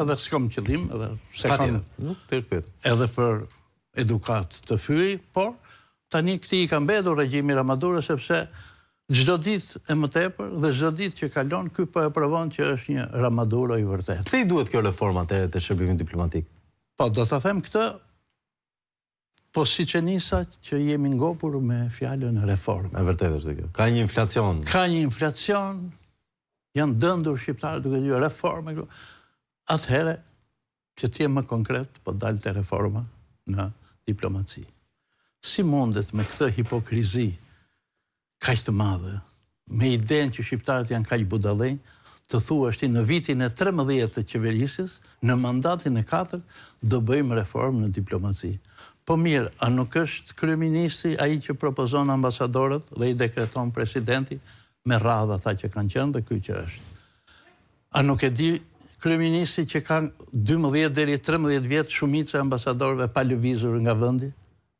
edhe s'kam qëllim, edhe për edukat të fyri, por tani këti i ka mbetur regjimi Ramadura, sepse çdo ditë e më tepër dhe çdo ditë që kalon, ky po e provon që është një Ramadura i vërtet. Pse i duhet kjo reformë atëherë të shërbimit diplomatik? Po, do ta them këtë, po siç e nisa që jemi ngopur me fjalën reformë. E vërtetë është kjo. Ka një inflacion. Ka një inflacion, janë dëndur shqiptarët duke thënë reformë. Atëherë, që të jem më konkret, po dalte reforma në diplomaci. Si mundet me këtë hipokrizi kaq të madhe, me idenë që shqiptarët janë kaq budallënj, të thuash ti në vitin e 13 të qeverisjes, në mandatin e 4, do bëjmë reformë në diplomaci. Po mirë, a nuk është kryeministri ai që propozon ambasadorët dhe i dekreton presidenti me radhë ata që kanë qenë dhe ky që është? A nuk e di kryeministri që kanë 12 deri 13 vjet shumica e ambasadorëve pa lëvizur nga vendi?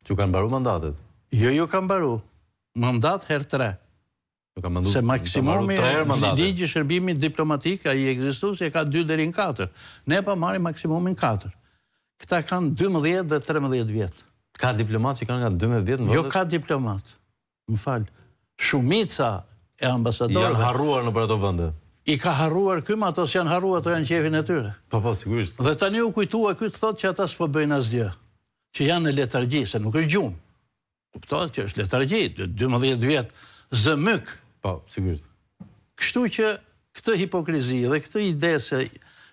Që kanë mbaruar mandatet? Jo, kanë mbaruar. Mandat herë 3. Se maksimumi ligji i shërbimit diplomatik ai ekzistues e ka 2 deri në 4. Ne pa marrim maksimumin 4. Këta kanë 12 dhe 13 vjet. Ka diplomat që kanë nga 12 vjet në vend? Jo, ka diplomat. Më fal. Shumica e ambasadorëve janë harruar në për ato vende. I ka harruar ky, ma ato s'janë harruar, ato janë qefin e tyre. Po, sigurisht. Dhe tani u kujtua ky të thotë që ata s'po bëjnë asgjë. Që janë në letargji, se nuk është gjumë. Kuptohet që është letargji, 12 vjet zëmyk. Po, sigurisht. Kështu që këtë hipokrizi dhe këtë ide se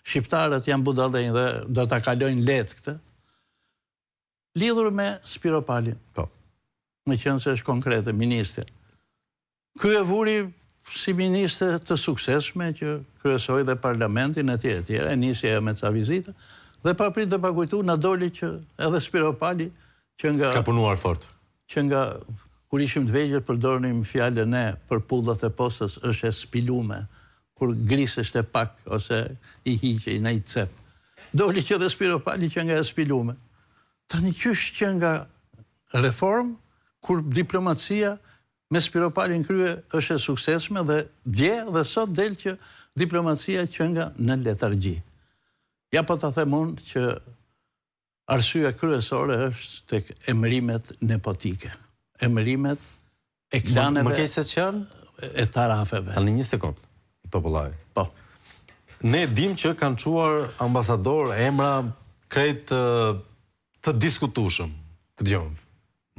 shqiptarët janë budallënj dhe do ta kalojnë lehtë këtë, lidhur me Spiro Palin. Po. Me qenë se është konkrete, ministre. Ky e vuri si ministre të suksesshme që kryesoi dhe parlamentin e tjerë, e nisi me ca vizita, dhe pa prit dhe pa kujtu, na doli që edhe Spiro Pali që nga... S'ka punuar fort. Që nga kur ishim të vegjël përdornim fjalën e për pullat e postës është e spilume, kur grisesht e pak ose i hiqej në i cep. Doli që dhe Spiro Pali që nga e spilume. Tani qysh që nga reformë, kur diplomacia me Spiro Palin krye është e suksesshme dhe dje dhe sot del që diplomacia që nga në letargji. Ja po ta them unë që arsyeja kryesore është tek emërimet nepotike. Emërimet e klaneve... Më keq se ç'janë? E tarafeve. Tani një sekond, popullari. Po. Ne dim që kanë çuar ambasador emra krejt të diskutueshëm. Dëgjoj.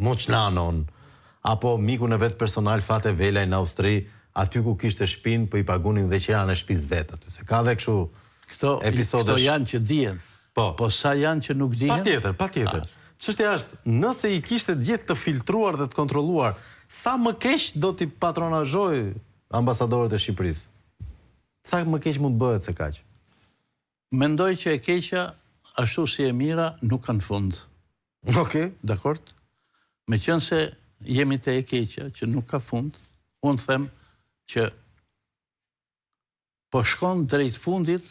Moçnanon apo mikun e vet personal Fate Velaj në Austri, aty ku kishte shtëpinë, po i pagunin dhe qeran e shtëpisë vet aty. Se ka dhe kështu episode. Këto janë që dihen. Po sa janë që nuk dihen? Patjetër. Çështja është, nëse i kishte gjetë të filtruar dhe të kontrolluar, sa më keq do t'i patronazhoj ambasadorët e Shqipërisë? Sa më keq mund bëhet se kaq? Mendoj që e keqja, ashtu si e mira, nuk kanë fund. Okej. Dakord? Meqense jemi te e keqja që nuk ka fund, unë them që po shkon drejt fundit.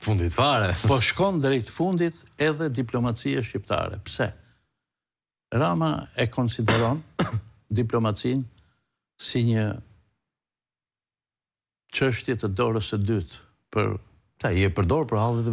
Fundit fare. Po shkon drejt fundit edhe diplomacia shqiptare. Pse? Rama e konsideron diplomacin si një çështje të dorës së dytë për... Ta i e përdor për hallet